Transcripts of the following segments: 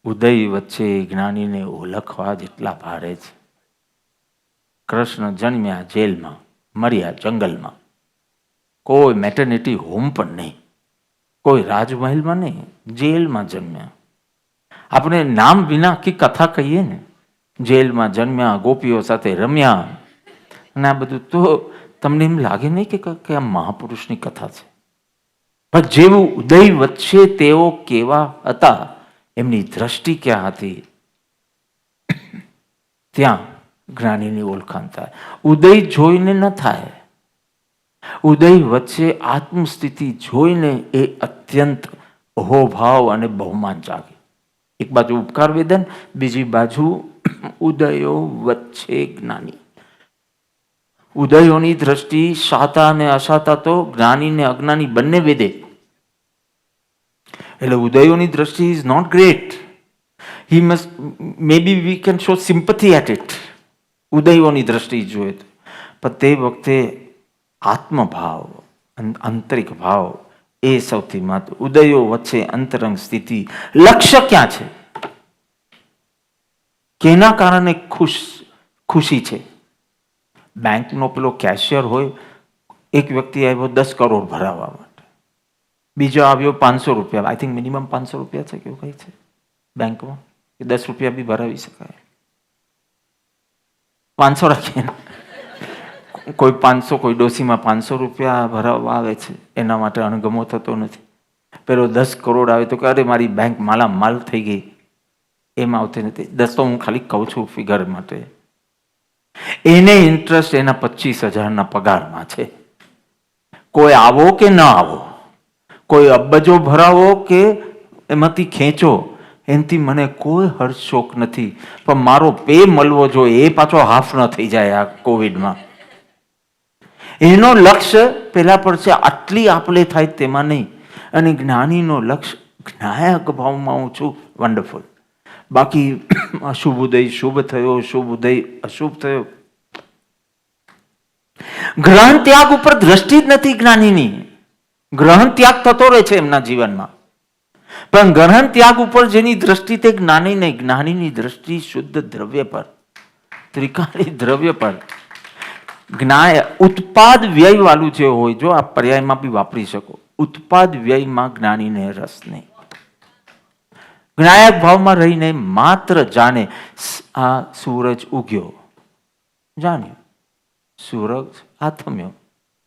ઉદય વચ્ચે જ્ઞાનીને ઓળખવા જેટલા ભારે છે. કૃષ્ણ જન્મ્યા જેલમાં, મર્યા જંગલમાં. કોઈ મેટર્નિટી હોમ પણ નહીં, કોઈ રાજમહેલમાં નહીં, જેલમાં જન્મ્યા. આપણે નામ વિના આખી કથા કહીએ ને, જેલમાં જન્મ્યા, ગોપીઓ સાથે રમ્યા, અને આ બધું તો તમને એમ લાગે નહીં કે આ મહાપુરુષની કથા છે. પણ જેવું ઉદય વચ્ચે તેઓ કેવા હતા, એમની દ્રષ્ટિ ક્યાં હતી, ત્યાં જ્ઞાનીની ઓળખાણ થાય. ઉદય જોઈને ન થાય, ઉદય વચ્ચે આત્મસ્થિતિ જોઈને એ અત્યંત અહોભાવ અને બહુમાન જાગે. એક બાજુ ઉપકાર વેદન, બીજી બાજુ ઉદયો વચ્ચે જ્ઞાની. ઉદયોની દ્રષ્ટિ સાતા અને અસાતા તો જ્ઞાની ને અજ્ઞાની બંને વેદે. એટલે ઉદયોની દ્રષ્ટિ is not great. He must maybe we can show sympathy at it. ઉદયોની દ્રષ્ટિ જોઈએ તો, પણ તે વખતે આત્મભાવ, આંતરિક ભાવ એ સૌથી મહત્વ. ઉદયો વચ્ચે અંતરંગ સ્થિતિ. લક્ષ્ય ક્યાં છે, કેના કારણે ખુશી છે. બેંકનો પેલો કેશિયર હોય, એક વ્યક્તિ આવ્યો 10 કરોડ ભરાવવા માટે, બીજો આવ્યો 500 રૂપિયા. આઈ થિંક મિનિમમ 500 રૂપિયા છે, કેવું કઈ છે બેંકમાં, કે 10 રૂપિયા બી ભરાવી શકાય. 500 રાખીએ, કોઈ 500, કોઈ ડોસીમાં 500 રૂપિયા ભરાવવા આવે છે, એના માટે અણગમો થતો નથી. પેલો 10 કરોડ આવે તો કે અરે મારી બેંક માલ થઈ ગઈ, એમ આવતી નથી. 10 તો હું ખાલી કહું છું ફિગર માટે. એને ઇન્ટરેસ્ટ એના 25,000ના પગારમાં છે. કોઈ આવો કે ન આવો, કોઈ અબજો ભરાવો કે એમાંથી ખેંચો, એનાથી મને કોઈ હર્ષશોક નથી. પણ મારો પે મળવો જોઈએ, એ પાછો હાફ ન થઈ જાય આ કોવિડમાં. એનો લક્ષ્ય પેલા પર છે, આટલી આપલે થાય તેમાં નહીં. અને જ્ઞાનીનો લક્ષ્ય જ્ઞાયક ભાવમાં હું છું, વન્ડરફુલ. બાકી અશુભ ઉદય શુભ થયો, શુભ ઉદય અશુભ થયો. ગ્રહણ ત્યાગ ઉપર દ્રષ્ટિ જ નથી જ્ઞાનીની. ગ્રહણ ત્યાગ થતો રહે છે એમના જીવનમાં, પણ ગ્રહણ ત્યાગ ઉપર જેની દ્રષ્ટિ તે જ્ઞાની નહીં. જ્ઞાનીની દ્રષ્ટિ શુદ્ધ દ્રવ્ય પર, ત્રિકાળી દ્રવ્ય પર. જ્ઞાય ઉત્પાદ વ્યય વાળું જે હોય, જો આ પર્યાયમાં બી વાપરી શકો, ઉત્પાદ વ્યયમાં જ્ઞાનીને રસ નહીં. જ્ઞાયક ભાવમાં રહીને માત્ર જાણે. આ સૂરજ ઉગ્યો, જાણ્યું. સૂરજ આથમ્યો,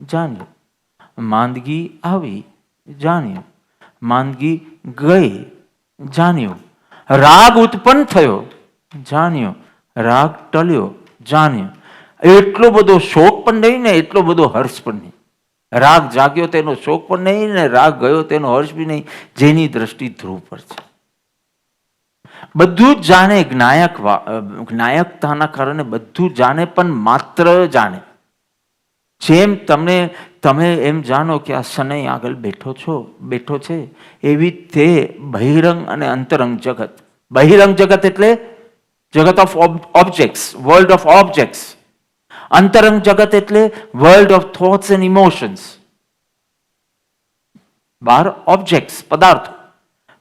જાણ્યું. માંદગી આવી, જાણ્યું. માંદગી ગઈ, જાણ્યું. રાગ ઉત્પન્ન થયો, જાણ્યો. રાગ ટલ્યો, જાણ્યો. એટલો બધો શોક પણ નહીં ને એટલો બધો હર્ષ પણ નહીં. રાગ જાગ્યો તેનો શોક પણ નહીં ને રાગ ગયો તેનો હર્ષ બી નહીં. જેની દ્રષ્ટિ ધ્રુવ પર છે, બધું જ જાણે. જ્ઞાયકતાના કારણે બધું જાણે, પણ માત્ર જાણે. જેમ તમે એમ જાણો કે આ શનૈ આગળ બેઠો છે, એવી તે બહિરંગ અને અંતરંગ જગત. બહિરંગ જગત એટલે જગત of objects, world of objects. અંતરંગ જગત એટલે world of thoughts and emotions. બહાર ઓબ્જેક્ટ્સ, પદાર્થો,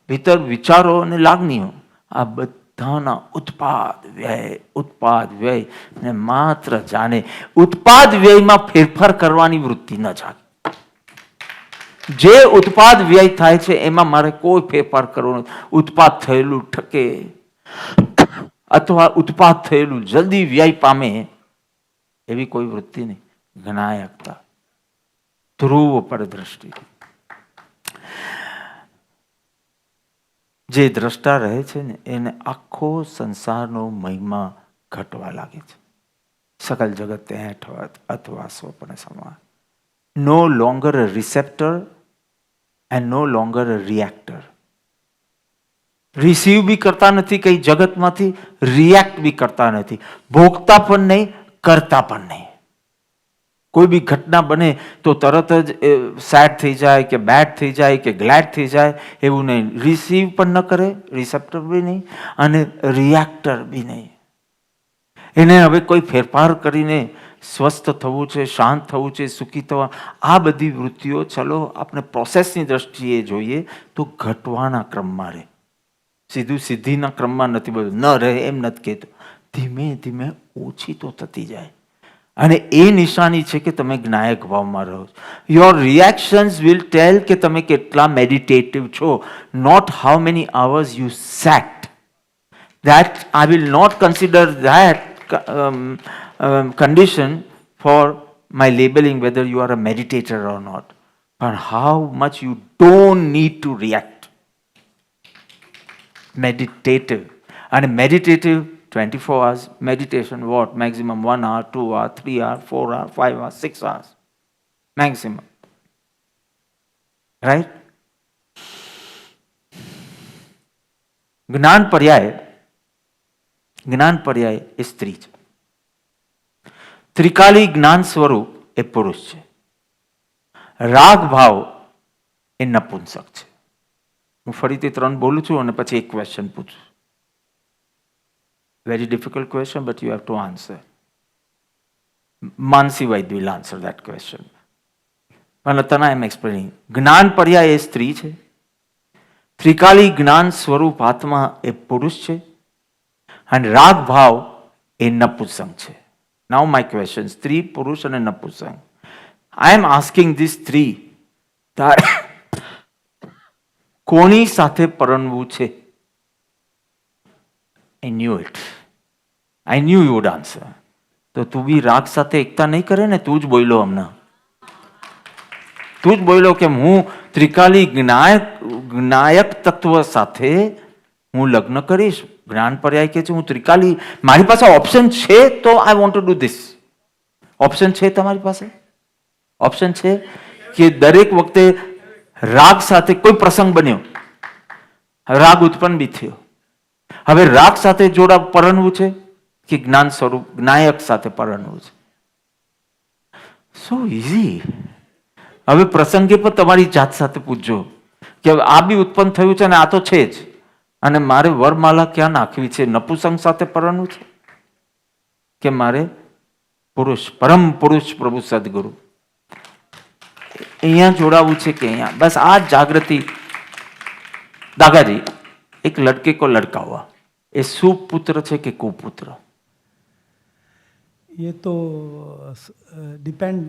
ભીતર વિચારો અને લાગણીઓ. આ બધાના ઉત્પાદ વ્યય ને માત્ર જાણે. ઉત્પાદ વ્યયમાં ફેરફાર કરવાની વૃત્તિ ન જાગે. જે ઉત્પાદ વ્યય થાય છે એમાં મારે કોઈ ફેરફાર કરવો નથી. ઉત્પાદ થયેલું ઠકે અથવા ઉત્પાદ થયેલું જલ્દી વ્યય પામે, એવી કોઈ વૃત્તિ નહીં. જ્ઞાયકતા, ધ્રુવ પર દ્રષ્ટિ. જે દ્રષ્ટા રહે છે ને એને આખો સંસારનો મહિમા ઘટવા લાગે છે. સકલ જગત હેઠ અથવા સ્વપ્ન સમાન. No longer a receptor and no longer a reactor. Receive બી કરતા નથી કઈ જગતમાંથી, રિએક્ટ બી કરતા નથી. ભોગતા પણ નહીં, કરતા પણ નહીં. કોઈ બી ઘટના બને તો તરત જ સેડ થઈ જાય કે બેડ થઈ જાય કે ગ્લેડ થઈ જાય, એવું નહીં. રિસીવ પણ ન કરે, રિસેપ્ટર બી નહીં, અને રિએક્ટર બી નહીં. એને હવે કોઈ ફેરફાર કરીને સ્વસ્થ થવું છે, શાંત થવું છે, સુખી થવા, આ બધી વૃત્તિઓ ચલો આપણે પ્રોસેસની દ્રષ્ટિએ જોઈએ તો ઘટવાના ક્રમમાં રહે. સીધું સિદ્ધિના ક્રમમાં નથી બોલતું, ન રહે એમ નથી કહેતો. ધીમે ધીમે ઓછી તો થતી જાય. અને એ નિશાની છે કે તમે જ્ઞાયક ભાવમાં રહો છો. યોર રિએક્શન્સ વિલ ટેલ કે તમે કેટલા મેડિટેટિવ છો, not how many hours you set. That I will not consider that condition for my labeling whether you are a meditator or not. But how much you don't need to react. Meditative. And meditative 24 hours meditation, what? Maximum 1 hour, 2 hour, 3 hour, 4 hour, 5 hours, 6 hours. Maximum. Right? જ્ઞાન પર્યાય એ સ્ત્રી છે. ત્રિકાલી જ્ઞાન સ્વરૂપ એ પુરુષ છે. રાગ ભાવ એ નપુંસક છે. હું ફરીથી 3 બોલું છું અને પછી એક ક્વેશ્ચન પૂછું. Very difficult question, but you have to answer. Mansi Vaid will answer that question. પણ તના એમ એક્સપ્લેનિંગ. જ્ઞાન પર્યાય એ સ્ત્રી છે. ત્રિકાલી જ્ઞાન સ્વરૂપ આત્મા એ પુરુષ છે. અને રાગ ભાવ એ નપુંસક છે. નાઉ માય ક્વેશ્ચન, સ્ત્રી, પુરુષ અને નપુંસક. I am asking this three, તારે કોની સાથે પરણવું છે? I knew it. I knew you would answer. તો તું બી રાગ સાથે એકતા નહીં કરે ને? તું જ બોલ્યો હમણાં. તું જ બોલ્યો કે હું ત્રિકાલી જ્ઞાયક તત્વ સાથે હું લગ્ન કરીશ. જ્ઞાન પર્યાય કે છે હું ત્રિકાલી, મારી પાસે ઓપ્શન છે તો I want to do this. Option છે તમારી પાસે? ઓપ્શન છે કે દરેક વખતે રાગ સાથે કોઈ પ્રસંગ બન્યો, રાગ ઉત્પન્ન બી થયો, હવે રાગ સાથે જોડા પરણવું છે કે જ્ઞાન સ્વરૂપ જ્ઞાયક સાથે પરણવું છે? સો ઇઝી. હવે પ્રસંગે પણ તમારી જાત સાથે પૂછજો કે આ બી ઉત્પન્ન થયું છે અને આ તો છે જ, અને મારે વરમાલા ક્યાં નાખવી છે? નપુંસક સાથે પરણવું છે કે મારે પુરુષ, પરમ પુરુષ પ્રભુ સદગુરુ અહીંયા જોડાવું છે કે અહીંયા? બસ આ જાગૃતિ. દાદાજી, એક લડકે કો લડકા હુआ, એ સુपुत्र છે કે कुपुत्र? ये तो डिपेंड,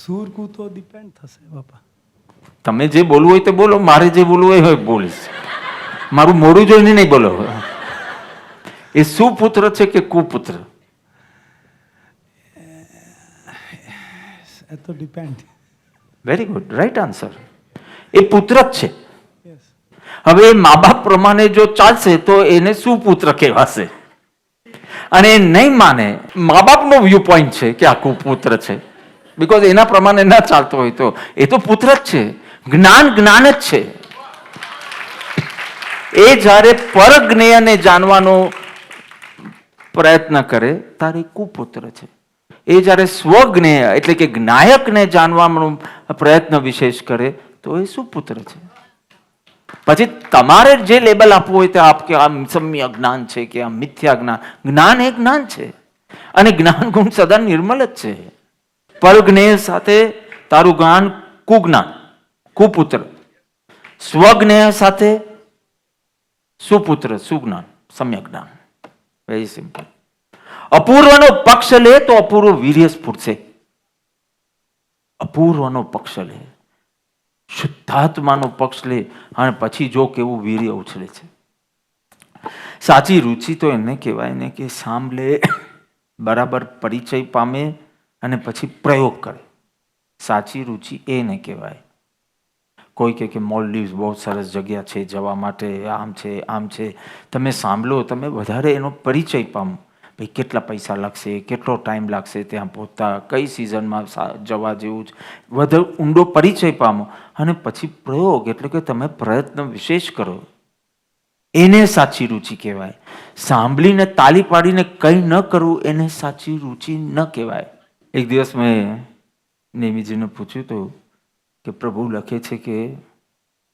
सूर को तो डिपेंड થશે બાપા. તમે જે બોલવું હોય તે બોલો, મારે જે બોલવું હોય બોલીશ. મારું મોડું જોઈને નહીં બોલો. એ સુपुत्र છે કે कुपुत्र? એ તો depend. Very good, right answer. એ પુત્ર જ છે. યસ. હવે મા બાપ પ્રમાણે જો ચાલશે તો એને સુपुत्र કહેવાશે, અને એ નહીં માને, મા બાપનો વ્યૂ પોઈન્ટ છે કે આ कुपुत्र છે, બીકોઝ એના પ્રમાણે ના ચાલતો હોય તો એ તો પુત્ર જ છે. જ્ઞાન જ્ઞાન જ છે. એ જ્યારે પરજ્ઞેયને જાણવાનો પ્રયત્ન કરે ત્યારે कुपुत्र છે. એ જ્યારે સ્વજ્ઞેય એટલે કે જ્ઞાયકને જાણવાનો પ્રયત્ન વિશેષ કરે તો એ સુपुत्र છે. પછી તમારે જે લેબલ આપવું હોય તે આપ, કે આ સમ્ય જ્ઞાન છે કે આ મિથ્યા જ્ઞાન. જ્ઞાન એ જ્ઞાન છે અને જ્ઞાન ગુણ સદા નિર્મલ જ છે. પરજ્ઞેય સાથે તારું જ્ઞાન કુજ્ઞાન, कुपुत्र. સ્વજ્ઞેય સાથે સુपुत्र, સુજ્ઞાન, સમ્યક જ્ઞાન. Very simple. અપૂર્વનો પક્ષ લે તો અપૂર્વ વીર્ય સ્ફુરશે. અપૂર્વનો પક્ષ લે, શુદ્ધાત્માનો પક્ષ લે અને પછી જો કેવું વીર્ય ઉછળે છે. સાચી રુચિ તો એને કહેવાય ને કે સાંભળે, બરાબર પરિચય પામે અને પછી પ્રયોગ કરે. સાચી રુચિ એને કહેવાય. કોઈ કે મોલ્ડીવ્સ બહુ સરસ જગ્યા છે જવા માટે, આમ છે આમ છે. તમે સાંભળો, તમે વધારે એનો પરિચય પામો. ભાઈ કેટલા પૈસા લાગશે, કેટલો ટાઈમ લાગશે ત્યાં પહોંચતા, કઈ સિઝનમાં જવા જેવું છે, વધુ ઊંડો પરિચય પામો અને પછી પ્રયોગ એટલે કે તમે પ્રયત્ન વિશેષ કરો. એને સાચી રુચિ કહેવાય. સાંભળીને તાલી પાડીને કંઈ ન કરવું એને સાચી રુચિ ન કહેવાય. એક દિવસ મેં નેમીજીને પૂછ્યું હતું કે પ્રભુ લખે છે કે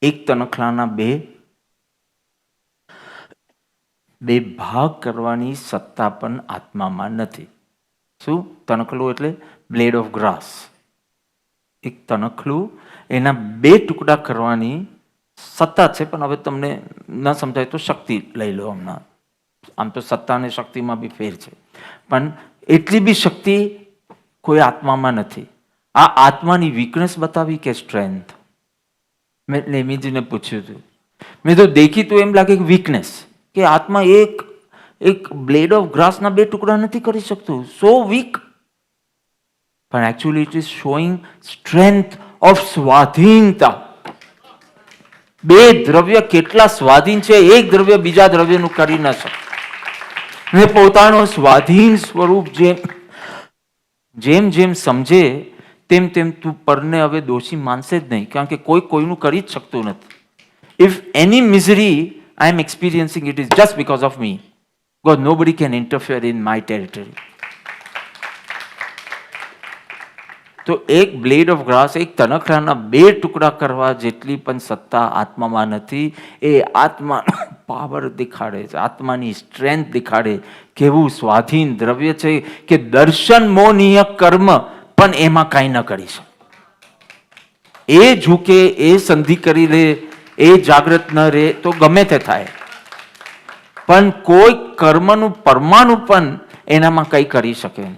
એક તનખલાના બે ભાગ કરવાની સત્તા પણ આત્મામાં નથી. શું? તનખલું એટલે બ્લેડ ઓફ ગ્રાસ. એક તનખલું, એના 2 ટુકડા કરવાની સત્તા છે, પણ હવે તમને ન સમજાય તો શક્તિ લઈ લો હમણાં. આમ તો સત્તા અને શક્તિમાં બી ફેર છે, પણ એટલી બી શક્તિ કોઈ આત્મામાં નથી. આ આત્માની વીકનેસ બતાવી કે સ્ટ્રેન્થ? મેં નેમીજીને પૂછ્યું હતું, મેં તો દેખી તો એમ લાગે કે વીકનેસ, કે આત્મા એક બ્લેડ ઓફ ગ્રાસના 2 ટુકડા નથી કરી શકતું, સો વીક. પણ actually it is showing strength of સ્વાધીનતા. 2 દ્રવ્ય કેટલા સ્વાધીન છે, એક દ્રવ્ય બીજા દ્રવ્યનું કરી ન શકે. ને પોતાનો સ્વાધીન સ્વરૂપ જેમ જેમ સમજે તેમ તેમ તું પરને હવે દોષી માનશે જ નહીં, કારણ કે કોઈ કોઈનું કરી જ શકતું નથી. If any misery I am experiencing, it is just because of me, because nobody can interfere in my territory. તો એક બ્લેડ ઓફ ગ્રાસ, એક તનખરાના 2 ટુકડા કરવા જેટલી પણ સત્તા આત્મામાં નથી. એ આત્માનો પાવર દેખાડે છે, આત્માની સ્ટ્રેન્થ દેખાડે, કેવું સ્વાધીન દ્રવ્ય છે કે દર્શન મોનીય કર્મ પણ એમાં કાંઈ ન કરી શકે. એ ઝૂકે, એ સંધિ કરી લે, એ જાગૃત ન રહે તો ગમે તે થાય, પણ કોઈ કર્મનું પરમાણુ પણ એનામાં કંઈ કરી શકે નહીં.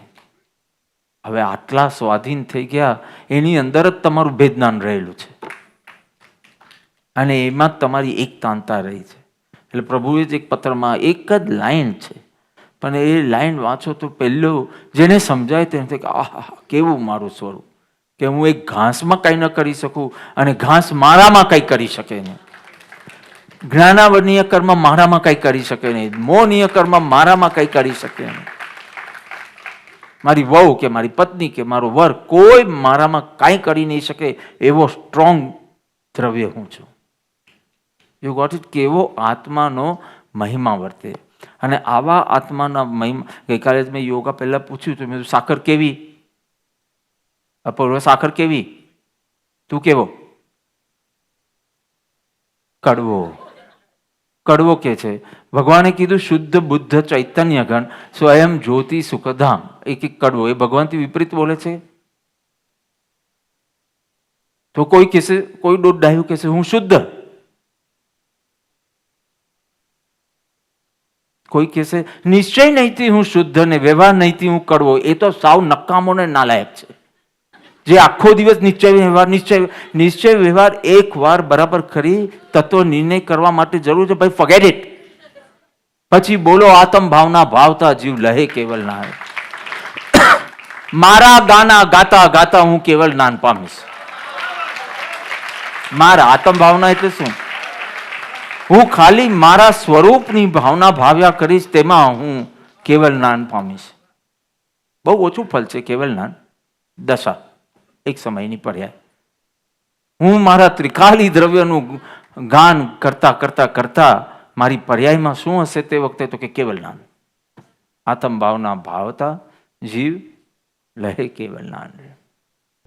હવે આટલા સ્વાધીન થઈ ગયા, એની અંદર જ તમારું ભેદજ્ઞાન રહેલું છે, અને એમાં જ તમારી એકતાંતા રહી છે. એટલે પ્રભુએ જ એક પત્રમાં એક જ લાઈન છે, પણ એ લાઈન વાંચો તો પહેલું જેને સમજાય તેને થાય કે આહા, કેવું મારું સ્વરૂપ, કે હું એક ઘાસમાં કંઈ ન કરી શકું અને ઘાસ મારામાં કંઈ કરી શકે નહીં. જ્ઞાનાવર્ણીય કર્મ મારામાં કંઈ કરી શકે નહીં, મોહનીય કર્મ મારામાં કંઈ કરી શકે નહીં. મારી વહુ કે મારી પત્ની કે મારો વર કોઈ મારામાં કાંઈ કરી નહીં શકે એવો સ્ટ્રોંગ દ્રવ્ય હું છું. You got it? કેવો આત્માનો મહિમા વર્તે. અને આવા આત્માના મહિમા, ગઈકાલે જ મેં યોગા પહેલા પૂછ્યું હતું, મેં સાકર કેવી? અપૂર્વ, સાકર કેવી? તું કેવો? કડવો. કડવો કે છે. ભગવાને કીધું શુદ્ધ બુદ્ધ ચૈતન્ય ગણ સ્વયં જ્યોતિ સુખધામ. એક કડવો, એ ભગવાનથી વિપરીત બોલે છે. તો કોઈ કહેશે, કોઈ દોઢ કહેશે હું શુદ્ધ, કોઈ કહેશે નિશ્ચય નહીંથી હું શુદ્ધ ને વ્યવહાર નહીંથી હું કડવો. એ તો સાવ નકામો ને નાલાયક છે, જે આખો દિવસ નિશ્ચય વ્યવહાર એક વાર બરાબર કરી તત્વ નિર્ણય કરવા માટે જરૂર છે. ભાઈ ફોરગેટ ઇટ. પછી બોલો આત્મ ભાવના ભાવતા જીવ લહે કેવલ ના. મારા ગાના ગાતા ગાતા હું કેવલ જ્ઞાન પામીશ. મારા આત્મ ભાવના એટલે શું? હું ખાલી મારા સ્વરૂપની ભાવના ભાવ્યા કરીશ, તેમાં હું કેવલ જ્ઞાન પામીશ. બહુ ઓછું ફળ છે કેવલ જ્ઞાન, દશા એક સમયની પર્યાય. હું મારા ત્રિકાલી દ્રવ્યનું ગાન કરતા કરતા કરતા મારી પર્યાયમાં શું હશે તે વખતે? તો કે કેવલ જ્ઞાન. આત્મ ભાવના ભાવતા જીવ લહે કેવલ જ્ઞાન.